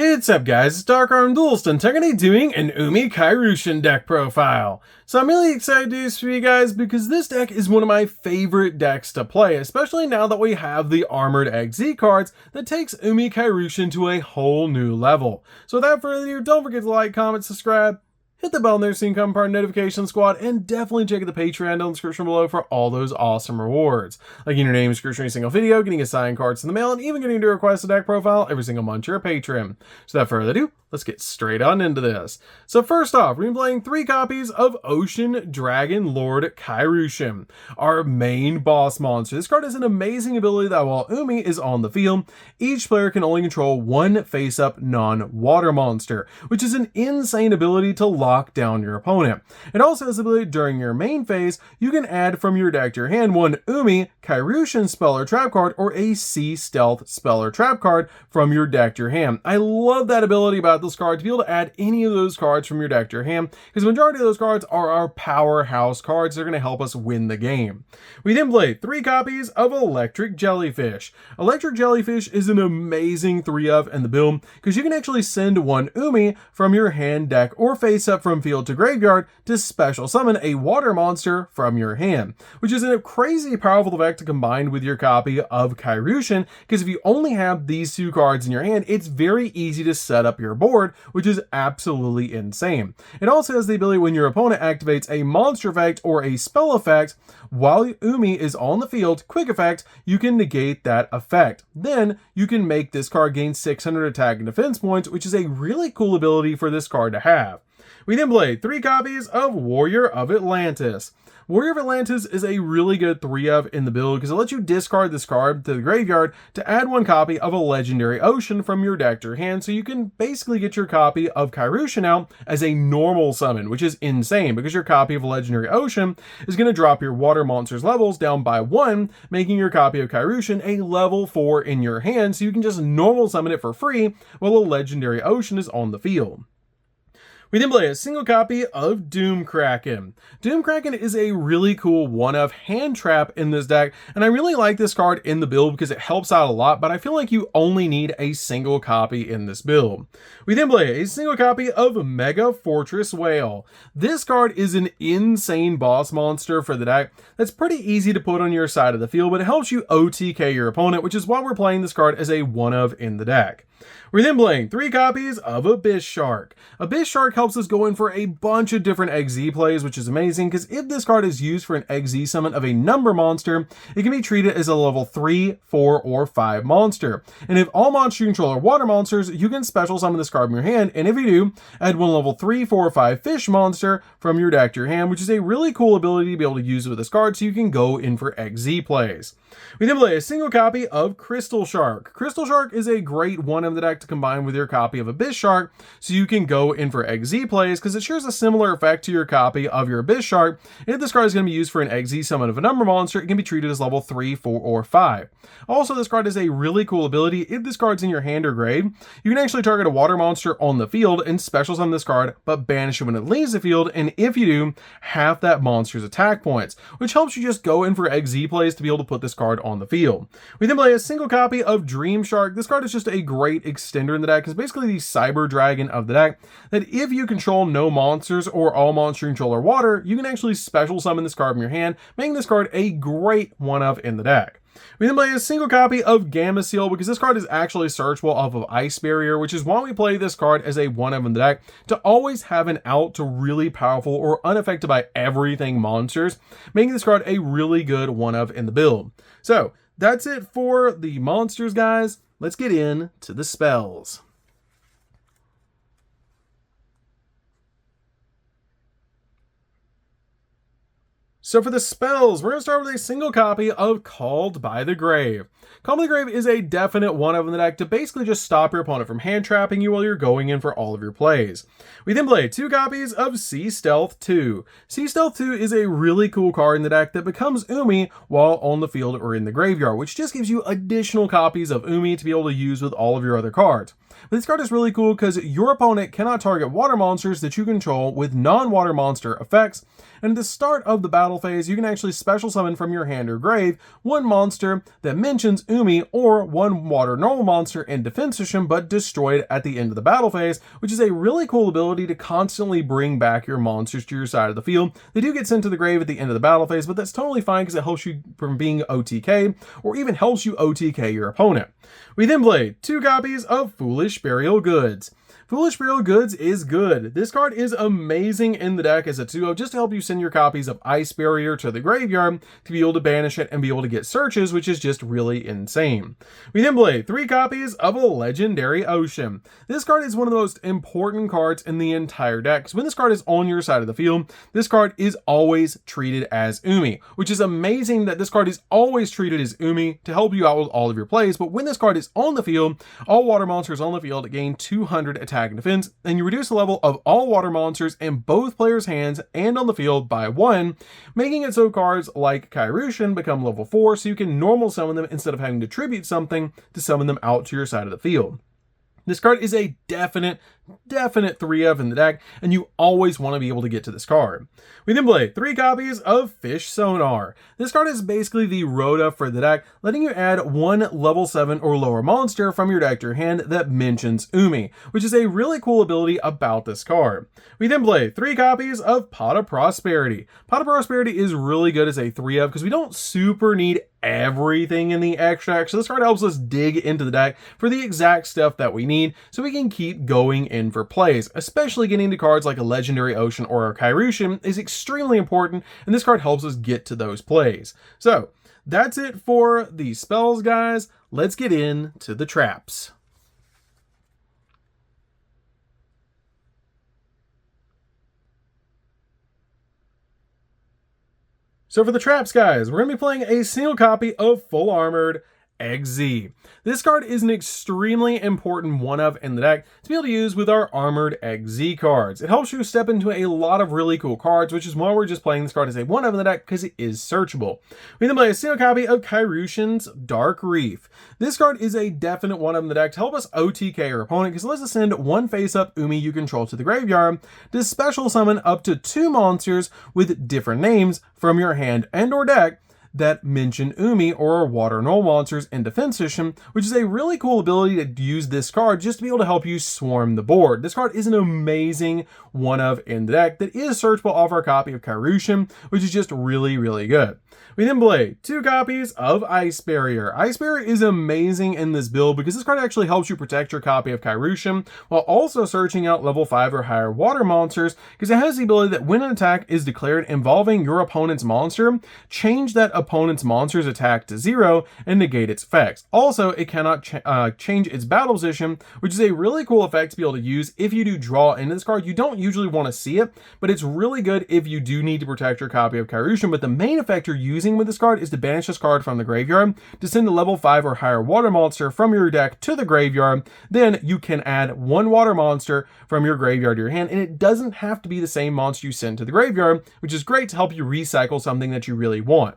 What's up guys, it's DarkArmedDuelist and today I'm going to be doing an Umi Kairyu-Shin deck profile. So I'm really excited to do this for you guys because this deck is one of my favorite decks to play, especially now that we have the Armored XZ cards that takes Umi Kairyu-Shin to a whole new level. So without further ado, don't forget to like, comment, subscribe, hit the bell there so you can become part of the notification squad, and definitely check out the Patreon down in the description below for all those awesome rewards. Like getting your name description for every single video, getting assigned cards in the mail, and even getting to request a deck profile every single month you're a patron. So without further ado, let's get straight on into this. So first off, we're playing 3 copies of Ocean Dragon Lord Kairyu-Shin, our main boss monster. This card has an amazing ability that while Umi is on the field, each player can only control one face-up non-water monster, which is an insane ability to lock down your opponent. It also has the ability during your main phase, you can add from your deck to your hand one Umi Kairyu-Shin spell or trap card or a Sea Stealth spell or trap card from your deck to your hand. I love that ability about this card to be able to add any of those cards from your deck to your hand, because the majority of those cards are our powerhouse cards that are going to help us win the game. We then play 3 copies of Electric Jellyfish. Electric Jellyfish is an amazing 3-of in the build because you can actually send one Umi from your hand, deck, or face up from field to graveyard to special summon a water monster from your hand, which is a crazy powerful effect to combine with your copy of Kairyu-Shin, because if you only have these 2 cards in your hand, it's very easy to set up your board, which is absolutely insane. It also has the ability when your opponent activates a monster effect or a spell effect while Umi is on the field, quick effect, you can negate that effect. Then you can make this card gain 600 attack and defense points, which is a really cool ability for this card to have. We then play 3 copies of Warrior of Atlantis. Warrior of Atlantis is a really good 3-of in the build because it lets you discard this card to the graveyard to add 1 copy of a Legendary Ocean from your deck to your hand, so you can basically get your copy of Kairyu-Shin out as a normal summon, which is insane because your copy of a Legendary Ocean is going to drop your water monster's levels down by 1, making your copy of Kairyu-Shin a level 4 in your hand, so you can just normal summon it for free while a Legendary Ocean is on the field. We then play a single copy of Doom Kraken. Doom Kraken is a really cool 1-of hand trap in this deck, and I really like this card in the build because it helps out a lot, but I feel like you only need a single copy in this build. We then play a single copy of Mega Fortress Whale. This card is an insane boss monster for the deck that's pretty easy to put on your side of the field, but it helps you OTK your opponent, which is why we're playing this card as a 1-of in the deck. We're then playing 3 copies of Abyss Shark. Abyss Shark helps us go in for a bunch of different XZ plays, which is amazing because if this card is used for an XZ summon of a number monster, it can be treated as a level 3, 4, or 5 monster. And if all monster you control are water monsters, you can special summon this card from your hand, and if you do, add 1 level 3, 4, or 5 fish monster from your deck to your hand, which is a really cool ability to be able to use with this card so you can go in for XZ plays. We then play a single copy of Crystal Shark. Crystal Shark is a great 1 of the deck to combine with your copy of Abyss Shark so you can go in for XZ plays because it shares a similar effect to your copy of your Abyss Shark. And if this card is going to be used for an XZ summon of a number monster, it can be treated as level 3, 4, or 5. Also, this card is a really cool ability. If this card's in your hand or grave, you can actually target a water monster on the field and special summon this card, but banish it when it leaves the field, and if you do, half that monster's attack points, which helps you just go in for XZ plays to be able to put this card on the field. We then play a single copy of Dream Shark. This card is just a great extender in the deck. It's basically the Cyber Dragon of the deck, that if you control no monsters or all monster you control are water, you can actually special summon this card from your hand, making this card a great 1-of in the deck. We then play a single copy of Gamma Seal because this card is actually searchable off of Ice Barrier, which is why we play this card as a 1-of in the deck, to always have an out to really powerful or unaffected by everything monsters, making this card a really good 1-of in the build. So that's it for the monsters, guys. Let's get into the spells. So for the spells, we're going to start with a single copy of Called by the Grave. Called by the Grave is a definite 1-of in the deck to basically just stop your opponent from hand trapping you while you're going in for all of your plays. We then play 2 copies of Sea Stealth 2. Sea Stealth 2 is a really cool card in the deck that becomes Umi while on the field or in the graveyard, which just gives you additional copies of Umi to be able to use with all of your other cards. But this card is really cool because your opponent cannot target water monsters that you control with non-water monster effects. And at the start of the battle phase, you can actually special summon from your hand or grave one monster that mentions Umi or one water normal monster in defense position but destroyed at the end of the battle phase, which is a really cool ability to constantly bring back your monsters to your side of the field. They do get sent to the grave at the end of the battle phase, but that's totally fine because it helps you from being OTK or even helps you OTK your opponent. We then play 2 copies of Foolish Burial Goods. Foolish Burial Goods is good. This card is amazing in the deck as a 2/0 just to help you send your copies of Ice Barrier to the graveyard to be able to banish it and be able to get searches, which is just really insane. We then play 3 copies of a Legendary Ocean. This card is one of the most important cards in the entire deck, because when this card is on your side of the field, this card is always treated as Umi, which is amazing that this card is always treated as Umi to help you out with all of your plays. But when this card is on the field, all water monsters on the field gain 200 attack and defense, and you reduce the level of all water monsters in both players' hands and on the field by 1, making it so cards like Kairyu-Shin become level 4, so you can normal summon them instead of having to tribute something to summon them out to your side of the field. This card is a definite 3-of in the deck, and you always want to be able to get to this card. We then play 3 copies of Fish Sonar. This card is basically the Rhoda for the deck, letting you add 1 level 7 or lower monster from your deck to your hand that mentions Umi, which is a really cool ability about this card. We then play 3 copies of Pot of Prosperity. Pot of Prosperity is really good as a 3-of because we don't super need everything in the extract, so this card helps us dig into the deck for the exact stuff that we need so we can keep going in for plays. Especially getting to cards like a Legendary Ocean or a Kairyu-Shin is extremely important, and this card helps us get to those plays. So that's it for the spells, guys. Let's get into the traps. So for the traps, guys, we're going to be playing a single copy of Full Armored Izzy. This card is an extremely important 1-of in the deck to be able to use with our Armored Izzy cards. It helps you step into a lot of really cool cards, which is why we're just playing this card as a 1-of in the deck, because it is searchable. We then play a single copy of Kairyu-Shin's Dark Reef. This card is a definite 1-of in the deck to help us OTK our opponent, because it lets us send 1 face-up Umi you control to the graveyard to special summon up to 2 monsters with different names from your hand and or deck that mention Umi or water null monsters in defense position, which is a really cool ability to use this card just to be able to help you swarm the board. This card is an amazing 1-of in the deck that is searchable off our copy of Kairyu-Shin, which is just really, really good. We then play 2 copies of Ice Barrier. Ice Barrier is amazing in this build because this card actually helps you protect your copy of Kairyu-Shin while also searching out level 5 or higher water monsters, because it has the ability that when an attack is declared involving your opponent's monster, change that opponent's monster's attack to 0 and negate its effects. Also, it cannot change its battle position, which is a really cool effect to be able to use if you do draw into this card. You don't usually want to see it, but it's really good if you do need to protect your copy of Kairyu-Shin. But the main effect you're using with this card is to banish this card from the graveyard to send a level 5 or higher water monster from your deck to the graveyard. Then you can add 1 water monster from your graveyard to your hand, and it doesn't have to be the same monster you send to the graveyard, which is great to help you recycle something that you really want.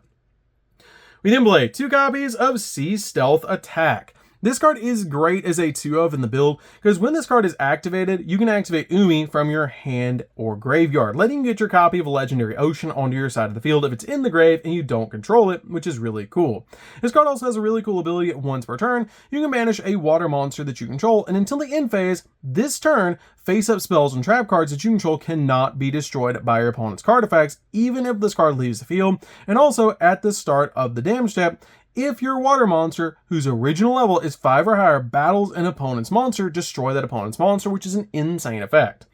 We then play 2 copies of Sea Stealth Attack. This card is great as a 2-of in the build, because when this card is activated, you can activate Umi from your hand or graveyard, letting you get your copy of a Legendary Ocean onto your side of the field if it's in the grave and you don't control it, which is really cool. This card also has a really cool ability. Once per turn, you can banish a water monster that you control, and until the end phase, this turn, face-up spells and trap cards that you control cannot be destroyed by your opponent's card effects, even if this card leaves the field. And also, at the start of the damage step, if your water monster, whose original level is 5 or higher, battles an opponent's monster, destroy that opponent's monster, which is an insane effect.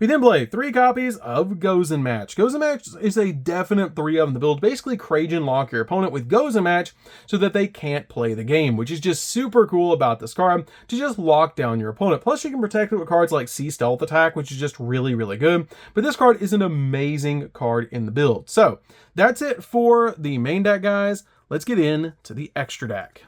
We then play 3 copies of Gozen Match. Gozen Match is a definite 3-of in the build. Basically, Kragen lock your opponent with Gozen Match so that they can't play the game, which is just super cool about this card, to just lock down your opponent. Plus, you can protect it with cards like Sea Stealth Attack, which is just really, really good. But this card is an amazing card in the build. So, that's it for the main deck, guys. Let's get into the extra deck.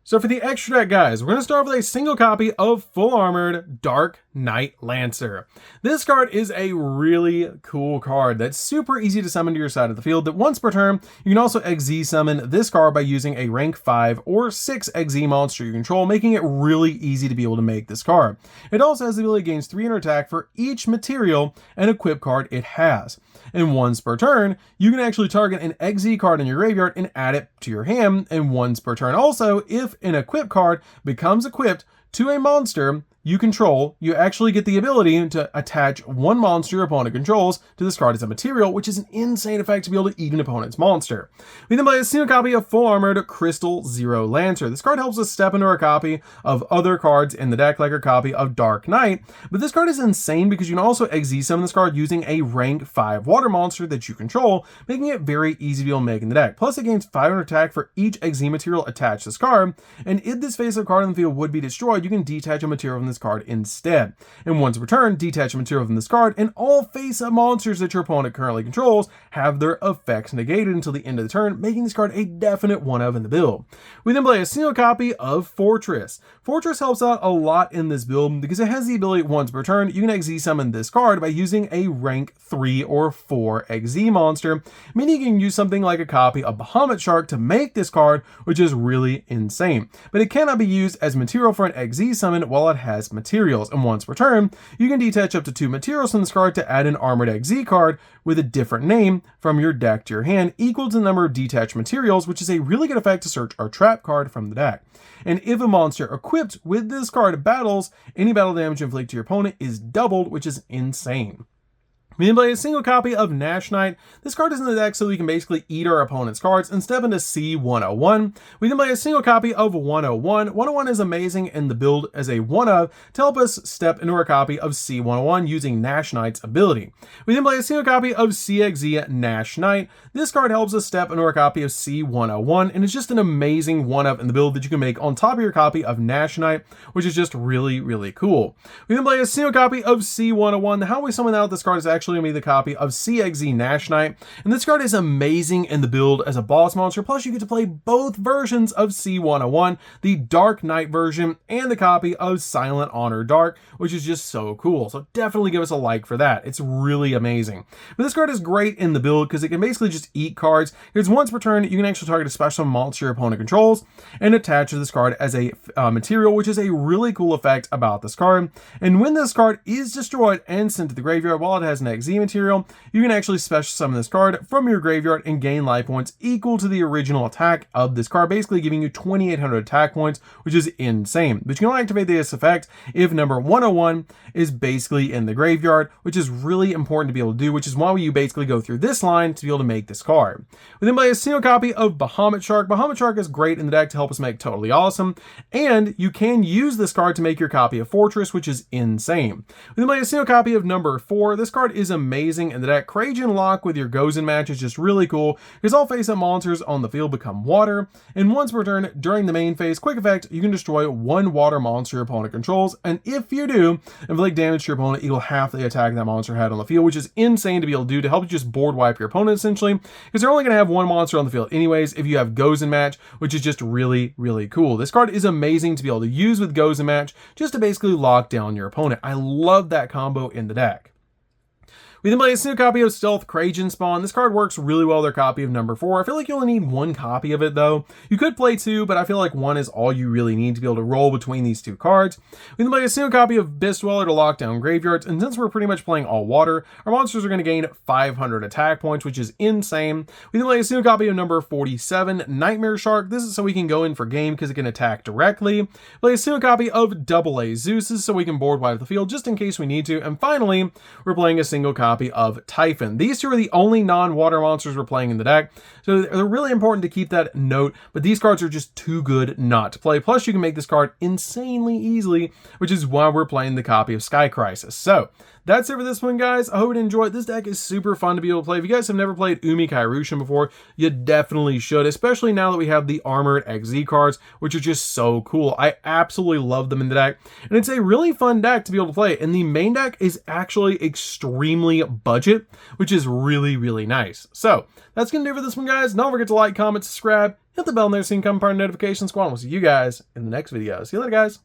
So for the extra deck, guys, we're going to start with a single copy of Full Armored Dark Knight Lancer. This card is a really cool card that's super easy to summon to your side of the field, that once per turn, you can also XZ summon this card by using a rank 5 or 6 XZ monster you control, making it really easy to be able to make this card. It also has the ability to gain 300 attack for each material and equip card it has. And once per turn, you can actually target an XZ card in your graveyard and add it to your hand. And once per turn also, if an equip card becomes equipped to a monster you control, you actually get the ability to attach one monster your opponent controls to this card as a material, which is an insane effect to be able to eat an opponent's monster. We then play a single copy of Full Armored Crystal Zero Lancer. This card helps us step into our copy of other cards in the deck, like our copy of Dark Knight, but this card is insane because you can also XZ summon this card using a rank 5 water monster that you control, making it very easy to be able to make in the deck. Plus it gains 500 attack for each XZ material attached to this card, and if this face-up card in the field would be destroyed, you can detach a material from this card instead. And once per turn, detach a material from this card, and all face-up monsters that your opponent currently controls have their effects negated until the end of the turn, making this card a definite one-of in the build. We then play a single copy of Fortress. Fortress helps out a lot in this build because it has the ability once per turn, you can XZ summon this card by using a rank 3 or 4 XZ monster, meaning you can use something like a copy of Bahamut Shark to make this card, which is really insane. But it cannot be used as material for an XZ summon while it has materials. And once per turn, you can detach up to 2 materials from this card to add an Armored XZ card with a different name from your deck to your hand, equal to the number of detached materials, which is a really good effect to search our trap card from the deck. And if a monster equipped with this card battles, any battle damage inflicted to your opponent is doubled, which is insane. We then play a single copy of Nash Knight. This card is in the deck so we can basically eat our opponent's cards and step into C101. We then play a single copy of 101. 101 is amazing in the build as a one-of to help us step into our copy of C101 using Nash Knight's ability. We then play a single copy of CXZ Nash Knight. This card helps us step into our copy of C101, and it's just an amazing one-of in the build that you can make on top of your copy of Nash Knight, which is just really, really cool. We then play a single copy of C101. How we summon out this card is actually going to be the copy of CXZ Nash Knight, and this card is amazing in the build as a boss monster. Plus you get to play both versions of C101, the Dark Knight version and the copy of Silent Honor Dark, which is just so cool. So definitely give us a like for that. It's really amazing. But this card is great in the build because it can basically just eat cards. Because once per turn you can actually target a special monster your opponent controls and attach to this card as a material, which is a really cool effect about this card. And when this card is destroyed and sent to the graveyard while it has an XZ material, you can actually special summon this card from your graveyard and gain life points equal to the original attack of this card, basically giving you 2,800 attack points, which is insane. But you can only activate this effect if number 101 is basically in the graveyard, which is really important to be able to do, which is why you basically go through this line to be able to make this card. We then play a single copy of Bahamut Shark. Bahamut Shark is great in the deck to help us make Totally Awesome, and you can use this card to make your copy of Fortress, which is insane. We then play a single copy of number 4. This card is amazing in the deck. Krajan Lock with your Gozen match is just really cool because all face-up monsters on the field become water, and once per turn during the main phase, quick effect, you can destroy one water monster your opponent controls, and if you do, inflict damage to your opponent equal half the attack that monster had on the field, which is insane to be able to do to help you just board wipe your opponent essentially, because they're only going to have one monster on the field anyways if you have Gozen match, which is just really, really cool. This card is amazing to be able to use with Gozen match just to basically lock down your opponent. I love that combo in the deck. We then play a single copy of Stealth Krajan Spawn. This card works really well with their copy of number 4. I feel like you only need one copy of it though. You could play 2, but I feel like 1 is all you really need to be able to roll between these 2 cards. We then play a single copy of Abyss Dweller to lock down graveyards, and since we're pretty much playing all water, our monsters are going to gain 500 attack points, which is insane. We then play a single copy of number 47, Nightmare Shark. This is so we can go in for game because it can attack directly. Play a single copy of AA Zeus. This is so we can board wipe the field just in case we need to. And finally, we're playing a single copy of Typhon. These 2 are the only non-water monsters we're playing in the deck, so they're really important to keep that note, but these cards are just too good not to play. Plus you can make this card insanely easily, which is why we're playing the copy of Sky Crisis. So that's it for this one, guys. I hope you enjoyed. This deck is super fun to be able to play. If you guys have never played Umi Kairyu-Shin before, you definitely should, especially now that we have the Armored XZ cards, which are just so cool. I absolutely love them in the deck, and it's a really fun deck to be able to play, and the main deck is actually extremely budget, which is really, really nice. So, that's going to do it for this one, guys. Don't forget to like, comment, subscribe, hit the bell and there so you can become part of the notification squad. We'll see you guys in the next video. See you later, guys.